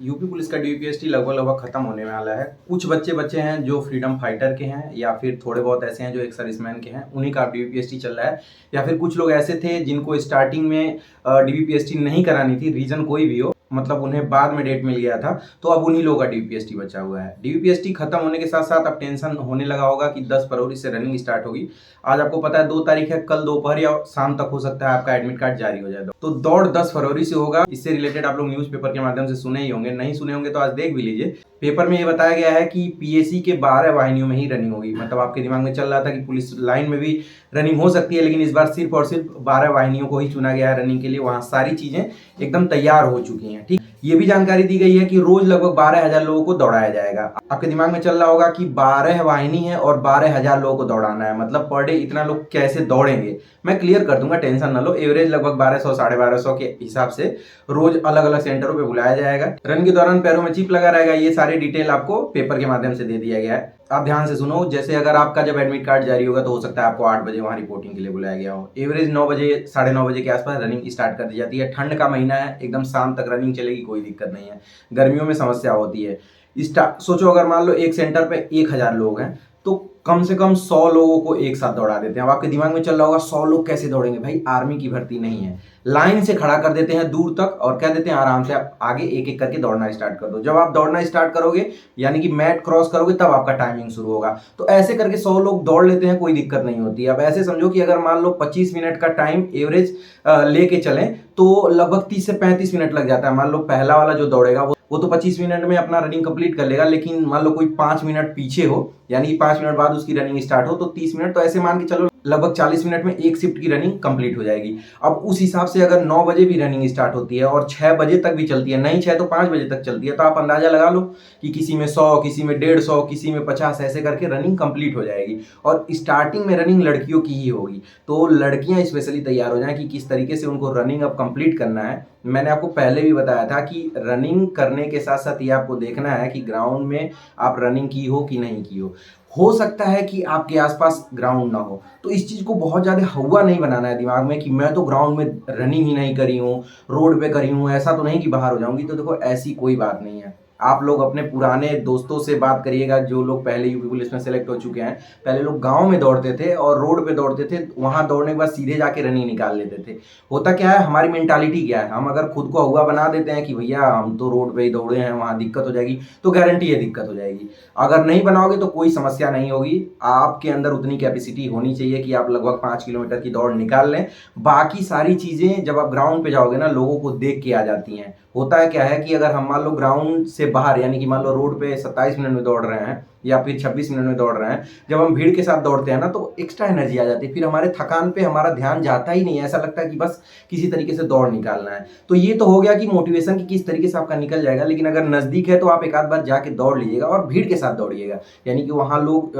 UP police का डीपीएसटी लगभग लगभग खत्म होने वाला है। कुछ बच्चे बच्चे हैं जो फ्रीडम फाइटर के हैं या फिर थोड़े बहुत ऐसे हैं जो एक सर्विसमैन के हैं, उन्हीं का डीपीएसटी चल रहा है। या फिर कुछ लोग ऐसे थे जिनको स्टार्टिंग में डीपीएसटी नहीं करानी थी, रीजन कोई भी हो, मतलब उन्हें बाद में डेट मिल गया था, तो अब उन्हीं लोगों का डीपीएसटी बचा हुआ है। डीपीएसटी खत्म होने के साथ साथ अब टेंशन होने लगा होगा कि 10 फरवरी से रनिंग स्टार्ट होगी। आज आपको पता है 2 तारीख है, कल दोपहर या शाम तक हो सकता है आपका एडमिट कार्ड जारी हो जाए। तो दौड़ 10 फरवरी से होगा। इससे रिलेटेड आप लोग न्यूज़पेपर के माध्यम से सुने ही होंगे, नहीं सुने होंगे तो आज देख भी लीजिए। पेपर में ये बताया गया है कि पीएसी के 12 वाहिनियों में ही रनिंग होगी। मतलब आपके दिमाग में चल रहा था कि पुलिस लाइन में भी रनिंग हो सकती है, लेकिन इस बार सिर्फ और सिर्फ 12 वाहिनियों को ही चुना गया है रनिंग के लिए। वहां सारी चीजें एकदम तैयार हो चुकी हैं। ठीक, ये भी जानकारी दी गई है कि रोज लगभग 12,000 लोगों को दौड़ाया जाएगा। आपके दिमाग में चल रहा होगा कि 12 वाहिनी है और 12,000 लोगों को दौड़ाना है, मतलब पर डे इतना लोग कैसे दौड़ेंगे। मैं क्लियर कर दूंगा, टेंशन ना लो। एवरेज लगभग 1200 1250 के हिसाब से रोज अलग अलग सेंटरों पे बुलाया जाएगा। रन के दौरान पैरों में चिप लगा रहेगा। ये सारी डिटेल आपको पेपर के माध्यम से दे दिया गया है। आप ध्यान से सुनो। जैसे अगर आपका जब एडमिट कार्ड जारी होगा तो हो सकता है आपको 8 बजे वहां रिपोर्टिंग के लिए बुलाया गया हो। एवरेज 9 बजे 9:30 बजे के आसपास रनिंग स्टार्ट कर दी जाती है। ठंड का महीना है, एकदम शाम तक रनिंग चलेगी, कोई दिक्कत नहीं है। गर्मियों में समस्या होती है। सोचो अगर मान लो एक सेंटर पे 1,000 लोग हैं तो कम से कम 100 लोगों को एक साथ दौड़ा देते हैं। अब आपके दिमाग में चल रहा होगा 100 लोग कैसे दौड़ेंगे। भाई आर्मी की भर्ती नहीं है, लाइन से खड़ा कर देते हैं दूर तक और कह देते हैं आराम से आप आगे एक एक करके दौड़ना स्टार्ट कर दो। जब आप दौड़ना स्टार्ट करोगे यानी कि मैट क्रॉस करोगे तब आपका टाइमिंग शुरू होगा। तो ऐसे करके 100 लोग दौड़ लेते हैं, कोई दिक्कत नहीं होती। अब ऐसे समझो कि अगर मान लो 25 मिनट का टाइम एवरेज लेके चलें तो लगभग 30 से 35 मिनट लग जाता है। मान लो पहला वाला जो दौड़ेगा वो तो 25 मिनट में अपना रनिंग कंप्लीट कर लेगा, लेकिन मान लो कोई 5 मिनट पीछे हो यानी कि 5 मिनट बाद उसकी रनिंग स्टार्ट हो तो 30 मिनट, तो ऐसे मान के चलो लगभग 40 मिनट में एक शिफ्ट की रनिंग कंप्लीट हो जाएगी। अब उस हिसाब से अगर 9 बजे भी रनिंग स्टार्ट होती है और 6 बजे तक भी चलती है, नहीं 6 तो 5 बजे तक चलती है, तो आप अंदाजा लगा लो कि किसी में 100, किसी में 150, किसी में 50, ऐसे करके रनिंग कंप्लीट हो जाएगी। और स्टार्टिंग में रनिंग लड़कियों की ही होगी, तो लड़कियां स्पेशली तैयार हो जाएं कि किस तरीके से उनको रनिंग अब कंप्लीट करना है। मैंने आपको पहले भी बताया था कि रनिंग करने के साथ साथ ये आपको देखना है कि ग्राउंड में आप रनिंग की हो कि नहीं की हो सकता है कि आपके आसपास ग्राउंड ना हो, तो इस चीज को बहुत ज्यादा हवा नहीं बनाना है दिमाग में कि मैं तो ग्राउंड में रनिंग ही नहीं करी हूँ, रोड पे करी हूँ, ऐसा तो नहीं कि बाहर हो जाऊंगी। तो देखो ऐसी कोई बात नहीं है। आप लोग अपने पुराने दोस्तों से बात करिएगा जो लोग पहले यूपी पुलिस में सेलेक्ट हो चुके हैं। पहले लोग गांव में दौड़ते थे और रोड पे दौड़ते थे, वहां दौड़ने के बाद सीधे जाके रनिंग निकाल लेते थे। होता क्या है, हमारी मेंटालिटी क्या है, हम अगर खुद को हुआ बना देते हैं कि भैया हम तो रोड पे ही दौड़े हैं, वहां दिक्कत हो जाएगी, तो गारंटी है दिक्कत हो जाएगी। अगर नहीं बनाओगे तो कोई समस्या नहीं होगी। आपके अंदर उतनी कैपेसिटी होनी चाहिए कि आप लगभग 5 किलोमीटर की दौड़ निकाल लें। बाकी सारी चीजें जब आप ग्राउंड पे जाओगे ना, लोगों को देख के आ जाती हैं। होता है क्या है कि अगर हम मान लो ग्राउंड से बाहर यानी कि मान लो रोड पे 27 मिनट में दौड़ रहे हैं या फिर 26 मिनट में दौड़ रहे हैं, जब हम भीड़ के साथ दौड़ते हैं ना तो एक्स्ट्रा एनर्जी आ जाती है, फिर हमारे थकान पे हमारा ध्यान जाता ही नहीं है। ऐसा लगता है कि बस किसी तरीके से दौड़ निकालना है। तो ये तो हो गया कि मोटिवेशन की किस तरीके से आपका निकल जाएगा। लेकिन अगर नजदीक है तो आप एक आध बार जाके दौड़ लीजिएगा और भीड़ के साथ दौड़िएगा, यानी कि वहां लोग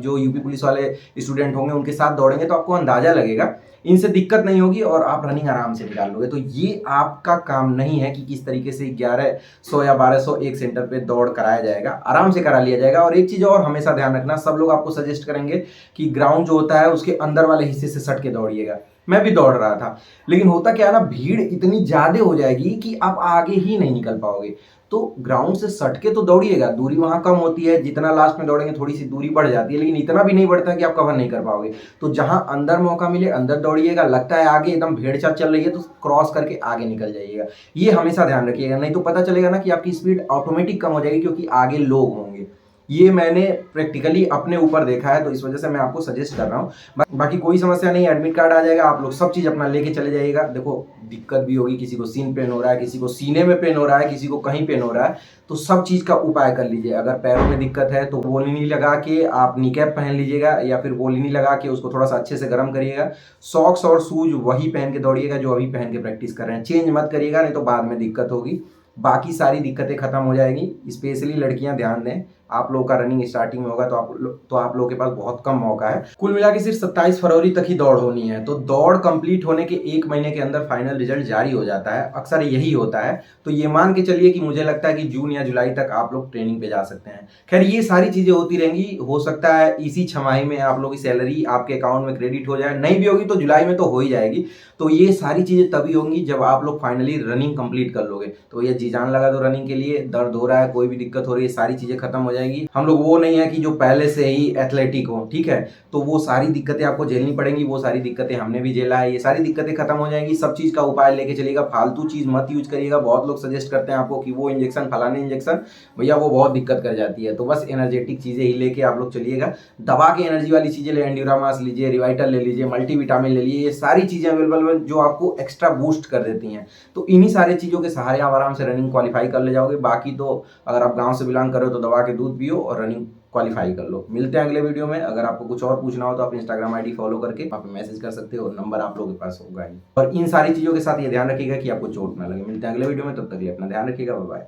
जो यूपी पुलिस वाले स्टूडेंट होंगे उनके साथ दौड़ेंगे तो आपको अंदाजा लगेगा, इनसे दिक्कत नहीं होगी और आप रनिंग आराम से निकाल लोगे। तो ये आपका काम नहीं है कि किस तरीके से 1100 या 1200 एक सेंटर पे दौड़ कराया जाएगा, आराम से करा लिया जाएगा। और एक चीज और हमेशा ध्यान रखना, सब लोग आपको सजेस्ट करेंगे कि ग्राउंड जो होता है उसके अंदर वाले हिस्से से सट के दौड़िएगा। मैं भी दौड़ रहा था, लेकिन होता क्या है ना, भीड़ इतनी ज्यादा हो जाएगी कि आप आगे ही नहीं निकल पाओगे। तो ग्राउंड से सट के तो दौड़िएगा, दूरी वहां कम होती है, जितना लास्ट में दौड़ेंगे थोड़ी सी दूरी बढ़ जाती है, लेकिन इतना भी नहीं बढ़ता कि आप कवर नहीं कर पाओगे। तो जहां अंदर मौका मिले अंदर दौड़िएगा, लगता है आगे एकदम भेड़ चाल चल रही है तो क्रॉस करके आगे निकल जाइएगा। ये हमेशा ध्यान रखिएगा, नहीं तो पता चलेगा ना कि आपकी स्पीड ऑटोमेटिक कम हो जाएगी क्योंकि आगे लोग होंगे। ये मैंने प्रैक्टिकली अपने ऊपर देखा है, तो इस वजह से मैं आपको सजेस्ट कर रहा हूँ। बाकी कोई समस्या नहीं, एडमिट कार्ड आ जाएगा, आप लोग सब चीज अपना लेके चले जाइएगा। देखो दिक्कत भी होगी, किसी को सीन पेन हो रहा है, किसी को सीने में पेन हो रहा है, किसी को कहीं पेन हो रहा है, तो सब चीज का उपाय कर लीजिए। अगर पैरों में दिक्कत है तो वोलिनी लगा के आप नीकैप पहन लीजिएगा या फिर वोलिनी लगा के उसको थोड़ा सा अच्छे से गर्म करिएगा। सॉक्स और शूज वही पहन के दौड़िएगा जो अभी पहन के प्रैक्टिस कर रहे हैं, चेंज मत करिएगा, नहीं तो बाद में दिक्कत होगी। बाकी सारी दिक्कतें खत्म हो जाएगी। स्पेशली लड़कियां ध्यान दें, आप लोगों का रनिंग स्टार्टिंग में होगा तो आप लोगों के पास बहुत कम मौका है। कुल मिला के सिर्फ 27 फरवरी तक ही दौड़ होनी है, तो दौड़ कंप्लीट होने के 1 महीने के अंदर फाइनल रिजल्ट जारी हो जाता है, अक्सर यही होता है। तो ये मान के चलिए कि मुझे लगता है कि जून या जुलाई तक आप लोग ट्रेनिंग पे जा सकते हैं। खैर ये सारी चीजें होती रहेंगी, हो सकता है इसी छमाही में आप लोगों की सैलरी आपके अकाउंट में क्रेडिट हो जाए, नहीं भी होगी तो जुलाई में तो हो ही जाएगी। तो ये सारी चीजें तभी होंगी जब आप लोग फाइनली रनिंग कंप्लीट कर लोगे। तो ये जी जान लगा दो रनिंग के लिए, दर्द हो रहा है, कोई भी दिक्कत हो रही है, सारी चीजें खत्म हो जाएंगी। हम लोग वो नहीं है कि जो पहले से ही एथलेटिक हो, ठीक है, तो वो सारी दिक्कतें आपको झेलनी पड़ेंगी, वो सारी दिक्कतें हमने भी झेला है, ये सारी दिक्कतें खत्म हो जाएंगी। सब चीज का उपाय लेके चलिएगा, फालतू चीज मत यूज करिएगा। बहुत लोग सजेस्ट करते हैं आपको कि वो इंजेक्शन फलाने इंजेक्शन, भैया वो बहुत दिक्कत कर जाती है। तो बस एनर्जेटिक चीजें ही लेके आप लोग चलिएगा, दबा के एनर्जी वाली चीजें ले, एंड्यूरामास लीजिए, रिवाइटल ले लीजिए, मल्टीविटामिन ले लीजिए, ये सारी चीजें अवेलेबल है जो आपको एक्स्ट्रा बूस्ट कर देती हैं। तो इन्हीं सारी चीजों के सहारे आप आराम से रनिंग क्वालिफाई कर ले जाओगे। बाकी तो अगर आप गांव से बिलोंग कर रहे हो तो दबा के दूध पियो और रनिंग क्वालिफाई कर लो। मिलते हैं अगले वीडियो में। अगर आपको कुछ और पूछना हो तो आप इंस्टाग्राम आईडी फॉलो करके आप मैसेज कर सकते हो, नंबर आप लोगों के पास होगा ही। और इन सारी चीजों के साथ ये ध्यान रखिएगा कि आपको चोट ना लगे। मिलते हैं अगले वीडियो में, तब तक के लिए अपना ध्यान रखिएगा, बाय बाय।